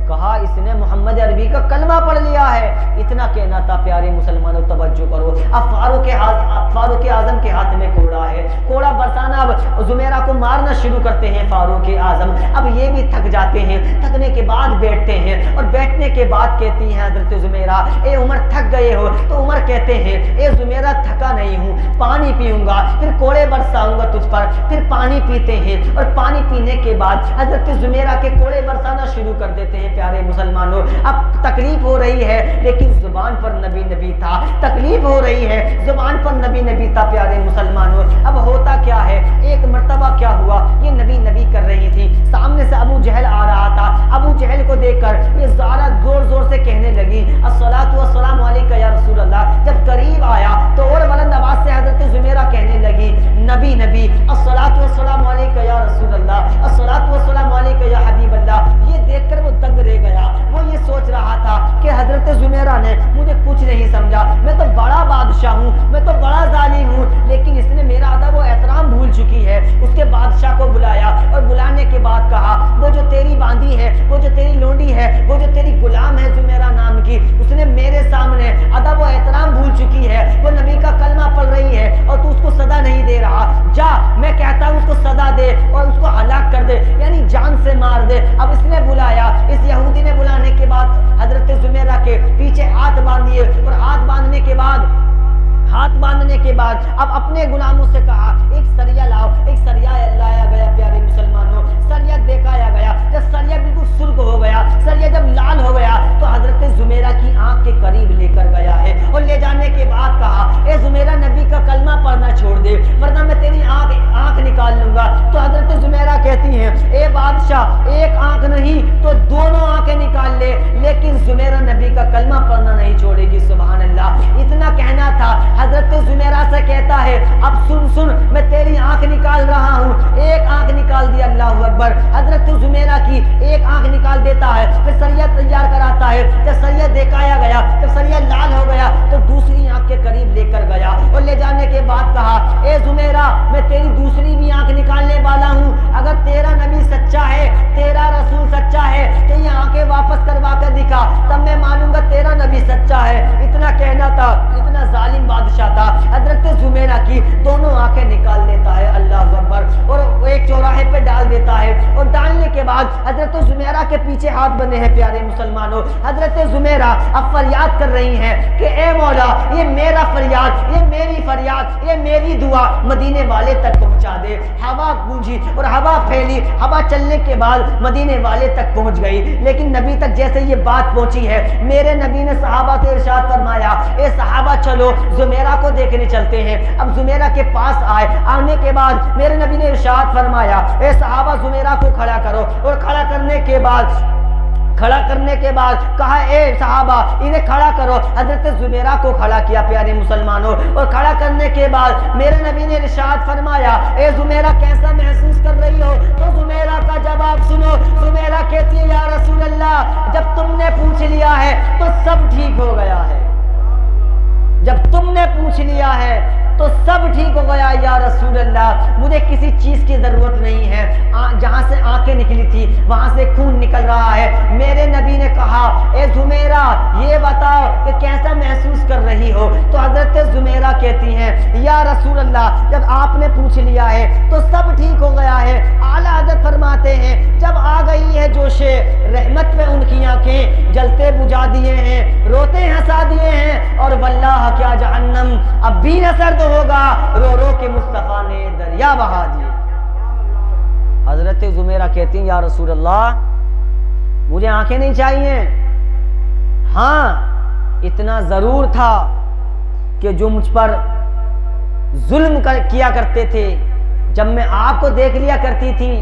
कहा इसने मोहम्मद अरबी का कलमा पढ़ लिया है। इतना कहना था प्यारे मुसलमानों, तवज्जो करो। अब फारूक आजम के हाथ में कोड़ा है, कोड़ा बरसाना। अब जुमेरा को मारना शुरू करते हैं फारूक आजम। अब ये भी थक जाते हैं, थकने के बाद बैठते हैं, और बैठने के बाद कहती हैं हजरत जुमेरा ए उमर थक गए हो? तो उमर कहते हैं ए जुमेरा थका नहीं हूँ, पानी पीऊंगा, फिर कोड़े बरसाऊंगा तुझ पर। फिर पानी पीते हैं, और पानी पीने के बाद हजरत जुमेरा के कोड़े बरसाना शुरू कर देते हैं। प्यारे मुसलमानों, अब तकलीफ हो रही है, लेकिन जुबान पर नबी नबी था। तकलीफ हो रही है, जुबान पर नबी नबी था। प्यारे मुसलमानों, अब होता क्या है, एक मर्तबा क्या हुआ, ये नबी नबी कर रही थी, सामने से अबू जहल आ रहा था। अबू जहल को देखकर ये ज़ारा जोर जोर से कहने लगी अस्सलातु वस्सलामु अलैका या रसूल अल्लाह। जब करीब आया तो और बुलंद आवाज से हजरत जुमेरा कहने लगी नबी नबी अस्सलातु वस्सलामु अलैका या रसूल अल्लाह, अस्सलातु वस्सलामु अलैका या हबीब अल्लाह। ये देखकर वो दंग रह गया। वो ये सोच रहा था कि हजरत जुमेरा ने मुझे कुछ नहीं समझा, मैं तो बड़ा बादशाह हूँ, मैं तो बड़ा जालिम हूँ, लेकिन इसने मेरा अदब व एहतराम भूल चुकी है। उसके बादशाह को बुलाया, और बुलाने के बाद कहा वो जो तेरी बांदी है, वो जो तेरी लोंडी है, वो जो तेरी गुलाम है जुमेरा नाम की, उसने मेरे सामने अदब व एहतराम भूल चुकी है। वो नबी का कलमा पढ़ रही है और तू उसको सदा नहीं दे रहा। जा, मैं कहता हूँ उसको सदा दे और उसको हलाक कर दे, यानी जान से मार दे। अब इसने बुलाया, इस यहूदी ने बुलाने के बाद हजरत जुमेरा के पीछे हाथ बांधिए, और हाथ बांधने के बाद अब अपने गुलामों से कहा एक सरिया लाओ। एक सरिया लाया गया। प्यारे मुसलमानों, सरिया दिखाया गया। जब सरिया बिल्कुल सुर्ख हो गया, सरिया जब लाल हो गया, तो हजरत जुमेरा की आंख के करीब लेकर गया है, और ले जाने के बाद कहा ए जुमेरा नबी का कलमा पढ़ना छोड़ दे, वरना मैं तेरी आंख निकाल लूंगा। तो हजरत जुमेरा कहती हैं ए बादशाह, एक आंख नहीं तो दोनों आंखें निकाल ले, लेकिन जुमेरा नबी का कलमा पढ़ना नहीं छोड़ेगी। सुभान अल्लाह। इतना कहना था। हजरत जुमेरा से कहता है अब सुन सुन, मैं तेरी आंख निकाल रहा हूँ। एक आंख निकाल दिया, अल्लाहु अकबर। हजरत जुमेरा की एक आंख निकाल देता है, फिर सरिया तैयार कराता है। जब सरिया दिखाया गया, जब सरिया लाल हो गया तो दूसरी आंख के करीब लेकर गया और ले जाने के बाद कहा, ए जुमेरा, मैं तेरी दूसरी भी आंख निकालने वाला हूँ। अगर तेरा नबी सच्चा है, तेरा रसूल सच्चा है तो ये आंखें वापस करवा कर दिखा, तब मैं मानूंगा तेरा नबी सच्चा है। इतना कहना था, इतना जालिम बादशाह था। हजरत जुमेरा की दोनों आंखें निकाल लेता है, अल्लाह अकबर, और एक चौराहे पे डाल देता है। और डालने के बाद हजरत जुमेरा के पीछे हाथ बंधे हैं। प्यारे मुसलमानों, हजरत जुमेरा अब फरियाद कर रही हैं कि ए मौला, ये मेरा फरियाद, ये मेरी फरियाद, ये मेरी दुआ मदीने वाले तक पहुंचा दे। हवा गूंजी और हवा फैली। हवा चलने के बाद मदीने वाले तक पहुंच गई, लेकिन नबी तक जैसे ये बात पहुंची है, मेरे नबी ने सहाबा से इरशाद फरमाया, ए सहाबा चलो जुमेरा को देखने चलते हैं। अब जुमेरा के पास आए। आने के बाद मेरे नबी ने इरशाद फरमाया, ए सहाबा जुमेरा को खड़ा करो। और खड़ा करने के बाद कहा, ए सहाबा इन्हें खड़ा करो। हजरत जुमेरा को खड़ा किया। प्यारे मुसलमानों, और खड़ा करने के बाद मेरे नबी ने इरशाद फरमाया, ए जुमेरा कैसा महसूस कर रही हो? तो जुमेरा का जवाब सुनो। जुमेरा कहती है, या रसूल अल्लाह, जब तुमने पूछ लिया है तो सब ठीक हो गया है। जब तुमने पूछ लिया है तो सब ठीक हो गया या रसूल अल्लाह, मुझे किसी चीज की जरूरत नहीं है। जहां से आंखें निकली थी वहां से खून निकल रहा है। मेरे नबी ने कहा, ए जुमेरा ये बताओ कि कैसा महसूस कर रही हो? तो हजरत जुमेरा कहती हैं, या रसूल अल्लाह, जब आपने पूछ लिया है तो सब ठीक हो गया है। आला हजरत फरमाते हैं, जब आ गई है जोशे रहमत पे उनकी आंखें जलते बुझा दिए हैं, रोते हंसा दिए हैं, और वल्लाह क्या जहन्नम अब भी न सर्द होगा, रो रो के मुस्तफा ने दरिया बहा दिए। हजरत जुमेरा कहती हैं, या रसूल अल्लाह, मुझे आंखें नहीं चाहिए। हाँ, इतना जरूर था कि जो मुझ पर जुल्म किया करते थे, जब मैं आपको देख लिया करती थी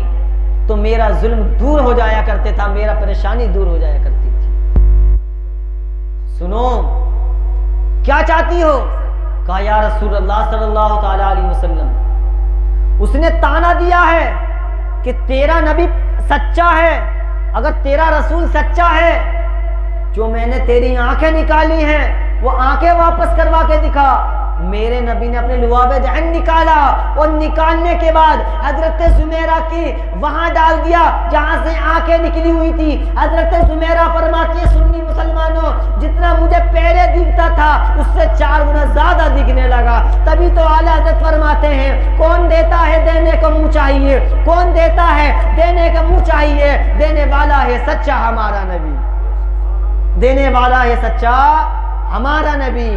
तो मेरा जुल्म दूर हो जाया करते था, मेरा परेशानी दूर हो जाया करती थी। सुनो, क्या चाहती हो? कहा, या रसूल अल्लाह सल्लल्लाहु ताला अलैहि वसल्लम, उसने ताना दिया है कि तेरा नबी सच्चा है। अगर तेरा रसूल सच्चा है, जो मैंने तेरी आंखें निकाली हैं वो आंखें वापस करवा के दिखा। मेरे नबी ने अपने लुआबे जहन निकाला, और निकालने के बाद हजरत जुमेरा की वहां डाल दिया जहां से आंखें निकली हुई थी। हजरत जुमेरा फरमाती है, सुन्नी मुसलमानों, जितना मुझे पहले दिखता था उससे 4 गुना ज्यादा दिखने लगा। तभी तो आला हजरत फरमाते हैं, कौन देता है देने को मुंह चाहिए, कौन देता है देने का मुंह चाहिए, देने वाला है सच्चा हमारा नबी, देने वाला है सच्चा हमारा नबी।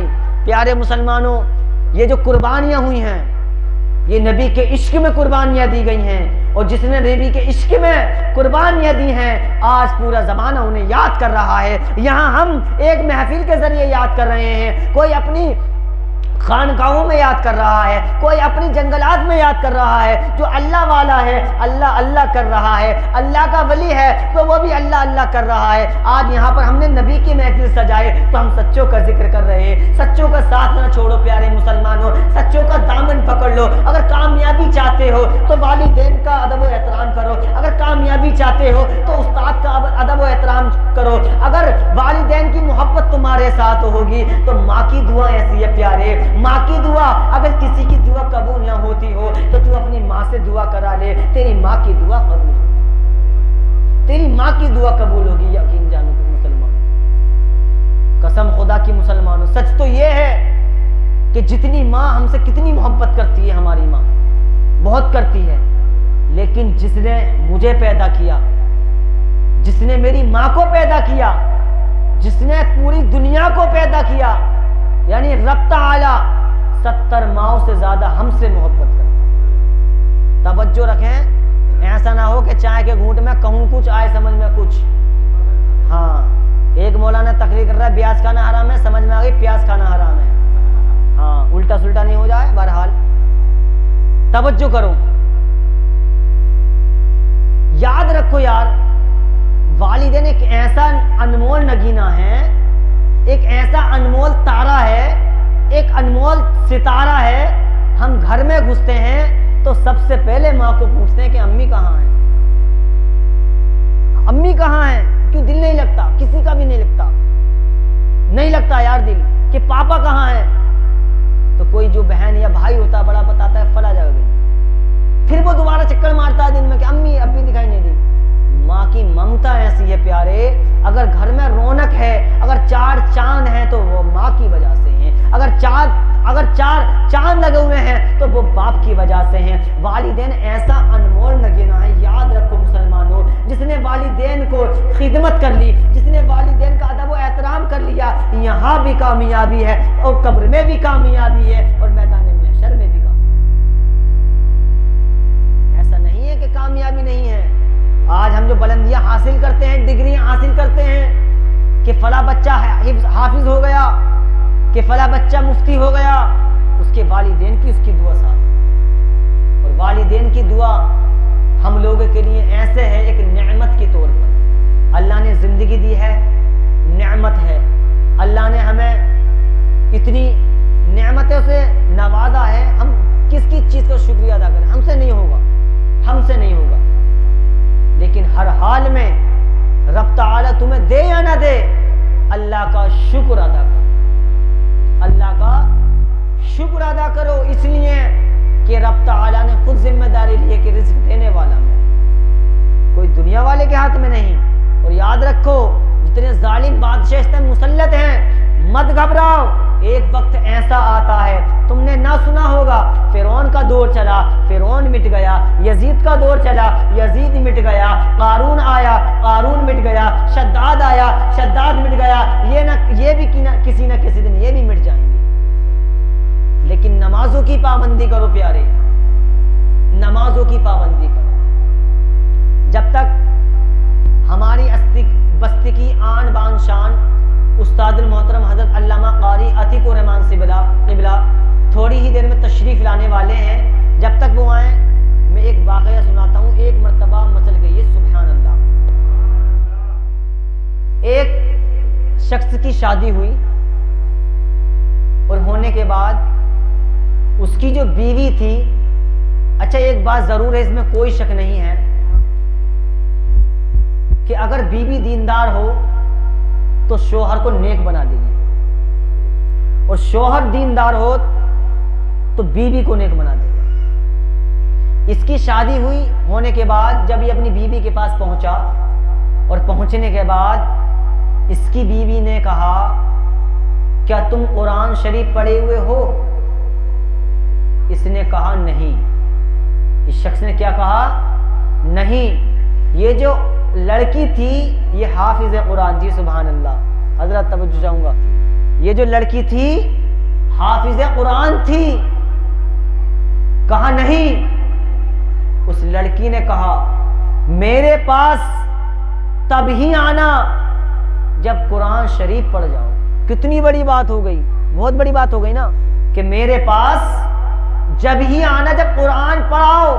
प्यारे मुसलमानों, ये जो कुर्बानियां हुई हैं, ये नबी के इश्क में कुर्बानियां दी गई हैं, और जिसने नबी के इश्क में कुर्बानियां दी हैं, आज पूरा जमाना उन्हें याद कर रहा है। यहाँ हम एक महफिल के जरिए याद कर रहे हैं, कोई अपनी खानकाहों में याद कर रहा है, कोई अपनी जंगलात में याद कर रहा है। जो अल्लाह वाला है अल्लाह अल्लाह कर रहा है, अल्लाह का वली है तो वो भी अल्लाह अल्लाह कर रहा है। आज यहाँ पर हमने नबी की महफिल सजाए तो हम सच्चों का जिक्र कर रहे हैं। सच्चों का साथ ना छोड़ो प्यारे मुसलमानों, सच्चों का दामन पकड़ लो। अगर कामयाबी चाहते हो तो वालिदैन का अदब व एहतराम करो, अगर कामयाबी चाहते हो तो उस्ताद का अदब व एहतराम करो। अगर वालिदैन की मोहब्बत तुम्हारे साथ होगी तो माँ की दुआ ऐसी है प्यारे, माँ की दुआ, अगर किसी की दुआ कबूल ना होती हो तो तू अपनी माँ से दुआ करा ले, तेरी माँ की दुआ कबूल होगी, तेरी माँ की दुआ कबूल होगी। यकीन जानो मुसलमानों, कसम खुदा की मुसलमानों, सच तो ये है कि जितनी माँ हमसे कितनी मोहब्बत करती है, हमारी माँ बहुत करती है, लेकिन जिसने मुझे पैदा किया, जिसने मेरी माँ को पैदा किया, जिसने पूरी दुनिया को पैदा किया, यानी रब ताला 70 माओं से ज्यादा हमसे मोहब्बत करता। तवज्जो रखें, ऐसा ना हो कि चाय के घूंट में कहूं कुछ आए समझ में कुछ। हाँ, एक मौलाना तकरीर कर रहा है प्याज खाना हराम है, समझ में आ गई प्याज खाना हराम है। हाँ, उल्टा सुल्टा नहीं हो जाए। बहरहाल तवज्जो करो, याद रखो यार, वालिदैन एक ऐसा अनमोल नगीना है, एक ऐसा अनमोल तारा है, एक अनमोल सितारा है। हम घर में घुसते हैं तो सबसे पहले माँ को पूछते हैं कि अम्मी कहाँ है। अम्मी कहाँ हैं, क्यों दिल नहीं लगता, किसी का भी नहीं लगता, नहीं लगता यार दिल कि पापा कहाँ हैं। तो कोई जो बहन या भाई होता बड़ा बताता है फला जगह गई, फिर वो दोबारा चक्कर मारता है दिन में कि अम्मी अब भी दिखाई नहीं दी। माँ की ममता ऐसी है प्यारे, अगर घर में रौनक है, अगर चार चांद हैं तो वो माँ की वजह से हैं, अगर चार चांद लगे हुए हैं तो वो बाप की वजह से हैं। वालिदैन ऐसा अनमोल नगीना है, याद रखो मुसलमानों, जिसने वालिदैन को खिदमत कर ली, जिसने वालिदैन का अदब व एहतराम कर लिया, यहाँ भी कामयाबी है और कब्र में भी कामयाबी है और मैदान महशर में भी कामयाबी। ऐसा नहीं है कि कामयाबी नहीं है। आज हम जो बुलंदियां हासिल करते हैं, डिग्रियां हासिल करते हैं कि फला बच्चा हाफिज हो गया, कि फला बच्चा मुफ्ती हो गया, उसके वालिदैन की उसकी दुआ साथ। और वालिदैन की दुआ हम लोगों के लिए ऐसे है एक नेमत के तौर पर। अल्लाह ने जिंदगी दी है, नेमत है। अल्लाह ने हमें इतनी नेमतों से नवाजा है, हम किस किस चीज का शुक्रिया अदा करें, हमसे नहीं होगा। लेकिन हर हाल में रब ताला तुम्हें दे या ना दे, अल्लाह का शुक्र अदा करो, अल्लाह का शुक्र अदा करो, इसलिए कि रब ताला ने खुद जिम्मेदारी ली है कि रिज़्क देने वाला मैं, कोई दुनिया वाले के हाथ में नहीं। और याद रखो, जितने जालिम बादशाह इस टाइम मुसल्लत हैं, मत घबराओ, एक वक्त ऐसा आता है, तुमने ना सुना होगा, फिरौन का दौर चला, फिरौन मिट गया, यजीद का दौर चला, यजीद मिट गया, कारून आया, कारून मिट गया, शद्दाद आया, शद्दाद मिट गया, ये भी किसी न किसी दिन ये भी मिट जाएंगे। लेकिन नमाजों की पाबंदी करो प्यारे, नमाजों की पाबंदी करो। जब तक हमारी बस्ती की आन बान शान उस्तादुल मोहतरम हजरत अल्लामा कारी अतीकुर रहमान क़िबला थोड़ी ही देर में तशरीफ़ लाने वाले हैं, जब तक वो आए मैं एक वाक़या सुनाता हूँ। एक मरतबा मचल गई है सुभान अल्लाह। एक शख्स की शादी हुई और होने के बाद उसकी जो बीवी थी, अच्छा एक बात ज़रूर है, इसमें कोई शक नहीं है कि अगर बीवी दीनदार हो तो शोहर को नेक बना देगी, और शोहर दीनदार हो तो बीवी को नेक बना देगा। इसकी शादी हुई, होने के बाद जब ये अपनी बीवी के पास पहुंचा और पहुंचने के बाद इसकी बीवी ने कहा, क्या तुम कुरान शरीफ पढ़े हुए हो? इसने कहा नहीं। इस शख्स ने क्या कहा? नहीं। ये जो लड़की थी ये हाफिज कुरान थी, सुभान अल्लाह। हजरत तवज्जो चाहूंगा, ये जो लड़की थी हाफिज कुरान थी। कहा नहीं। उस लड़की ने कहा मेरे पास तब ही आना जब कुरान शरीफ पढ़ जाओ। कितनी बड़ी बात हो गई, बहुत बड़ी बात हो गई ना, कि मेरे पास जब ही आना जब कुरान पढ़ाओ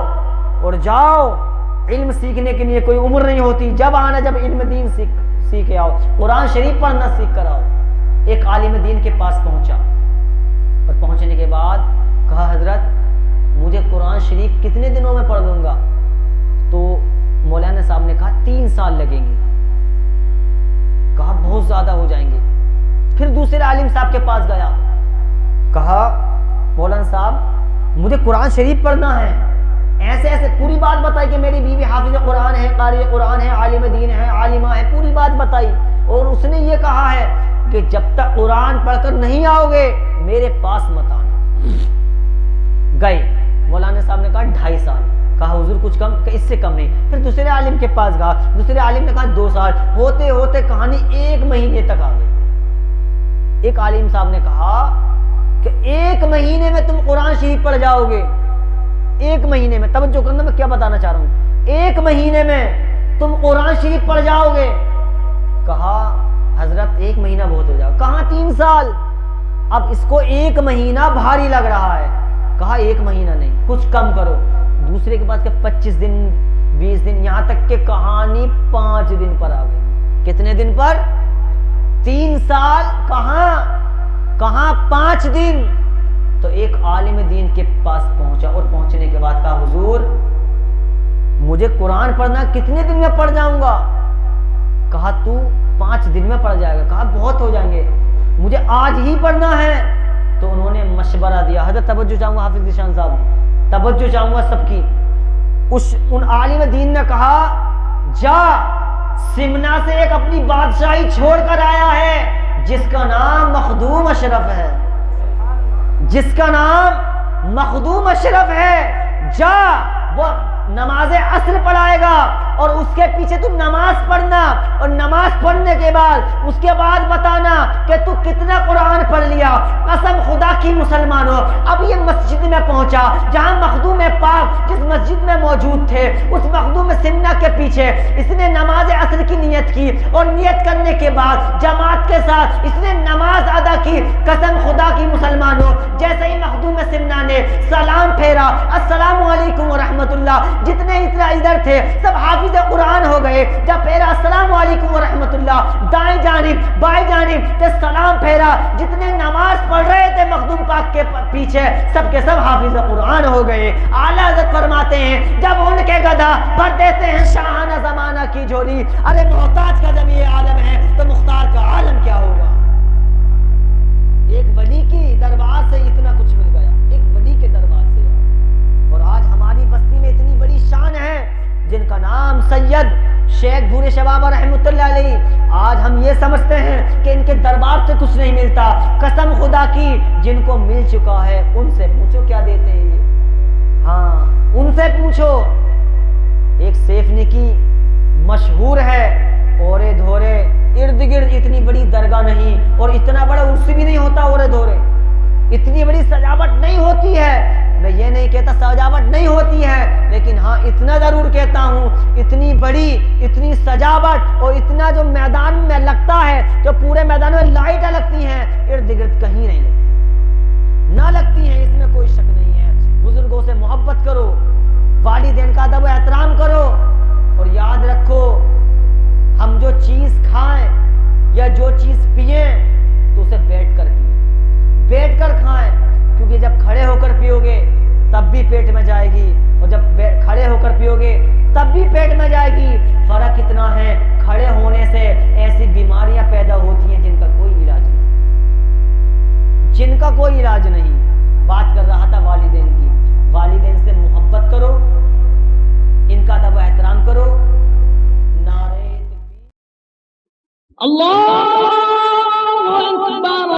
और जाओ। इल्म सीखने के लिए कोई उम्र नहीं होती, जब आना जब इल्म दीन सीख के आओ, कुरान शरीफ पढ़ना सीख कर आओ। एक आलिम दीन के पास पहुंचा और पहुंचने के बाद कहा, हजरत मुझे कुरान शरीफ कितने दिनों में पढ़ लूंगा? तो मौलाना साहब ने कहा 3 साल लगेंगे। कहा बहुत ज्यादा हो जाएंगे। फिर दूसरे आलिम साहब के पास गया, कहा मौलाना साहब मुझे कुरान शरीफ पढ़ना है। ऐसे ऐसे पूरी बात बताई कि मेरी बीवी हाफिज कुरान है, कारी कुरान है, आलिम दीन है, आलिमा है, पूरी बात बताई। और उसने ये कहा है कि जब तक कुरान पढ़कर नहीं आओगे मेरे पास मत आना। गए, मौलाना साहब ने कहा 2.5 साल। कहा हुजूर कुछ कम? इससे कम नहीं। फिर दूसरे आलिम के पास गया, दूसरे आलिम ने कहा 2 साल। होते होते कहानी 1 महीने तक आ गई। एक आलिम साहब ने कहा कि 1 महीने में तुम कुरान शरीफ पढ़ जाओगे। 1 महीने में, तवज्जो करना मैं क्या बताना चाह रहा हूं, 1 महीने में तुम कुरान शरीफ पढ़ जाओगे। कहा हजरत 1 महीना बहुत हो जाएगा। कहा 3 साल। अब इसको 1 महीना भारी लग रहा है। कहा 1 महीना नहीं, कुछ कम करो। दूसरे के पास 25 दिन 20 दिन, यहां तक के कहानी 5 दिन पर आ गई। कितने दिन पर? 3 साल कहां 5 दिन। तो एक आलिम दीन के पास पहुंचा और पहुंचने के बाद कहा हुजूर मुझे कुरान पढ़ना कितने दिन में पढ़ जाऊंगा? कहा तू 5 दिन में पढ़ जाएगा। कहा बहुत हो जाएंगे, मुझे आज ही पढ़ना है। तो उन्होंने मशवरा दिया। हजरत तवज्जो चाहूंगा हाफिज ज़ीशान साहब, तवज्जो चाहूंगा सबकी। उन आलिम दीन ने कहा जा सिमना से एक अपनी बादशाही छोड़कर आया है जिसका नाम मखदूम अशरफ है, जिसका नाम मखदूम अशरफ है। जा वो नमाज असर पढ़ाएगा और उसके पीछे तुम नमाज पढ़ना, और नमाज पढ़ने के बाद उसके बाद बताना कि तू कितना कुरान पढ़ लिया। कसम खुदा की मुसलमानों, अब ये मस्जिद में पहुंचा जहां मखदूम पाक जिस मस्जिद में मौजूद थे, उस मखदूम सिमना के पीछे इसने नमाज असर की नियत की, और नियत करने के बाद जमात के साथ इसने नमाज अदा की। कसम खुदा की मुसलमानों, जैसे ही मखदूम सिमना ने सलाम फेरा, अस्सलामु अलैकुम व रहमतुल्लाह, जितने इधर थे सब हाफिज कुरान हो गए। जब फेरा अस्सलामु अलैकुम व रहमतुल्लाह, दाएं जानिब बाएं जानिब से सलाम फेरा, जितने नमाज पढ़ रहे थे मखदूम पाक के पीछे सबके सब हाफिज कुरान हो गए। आला हज़रत फरमाते हैं जब उनके गधा भर देते हैं शाहाना जमाना की झोली, अरे मोहताज का जब ये आलम है तो मुख्तार का आलम क्या होगा। एक वली की दरबार से इतना कुछ मिल गया, एक वली के दरबार से। और आज हमारी बस्ती में इतनी बड़ी शान है जिनका नाम सैयद शेख भूरे शबाब रहमतुल्लाह अलैहि। आज हम ये समझते हैं कि इनके दरबार से कुछ नहीं मिलता। कसम खुदा की जिनको मिल चुका है उनसे पूछो क्या देते हैं ये। हाँ उनसे पूछो। एक सेफनी की मशहूर है, ओरे धोरे इर्द गिर्द इतनी बड़ी दरगाह नहीं और इतना बड़ा उर्स भी नहीं होता, ओरे धोरे इतनी बड़ी सजावट नहीं होती है। मैं ये नहीं कहता सजावट नहीं होती है, लेकिन हाँ इतना जरूर कहता हूँ इतनी बड़ी इतनी सजावट और इतना जो मैदान में लगता है, जो पूरे मैदान में लाइटें लगती हैं, इर्द गिर्द कहीं नहीं लगती, ना लगती हैं, इसमें कोई शक नहीं है। बुजुर्गों से मोहब्बत करो, वालिदैन का अदब एहतराम करो, और याद रखो हम जो चीज खाएं या जो चीज पिए तो उसे बैठ कर पिए, बैठ कर खाएं, क्योंकि जब खड़े होकर पियोगे तब भी पेट में जाएगी, और जब खड़े होकर पियोगे तब भी पेट में जाएगी। फर्क कितना है, खड़े होने से ऐसी बीमारियां पैदा होती हैं जिनका कोई इलाज नहीं, जिनका कोई इलाज नहीं। बात कर रहा था वालिदैन की, वालिदैन से मोहब्बत करो, इनका अदब एहतराम करो। नारे तकबीर, अल्लाह।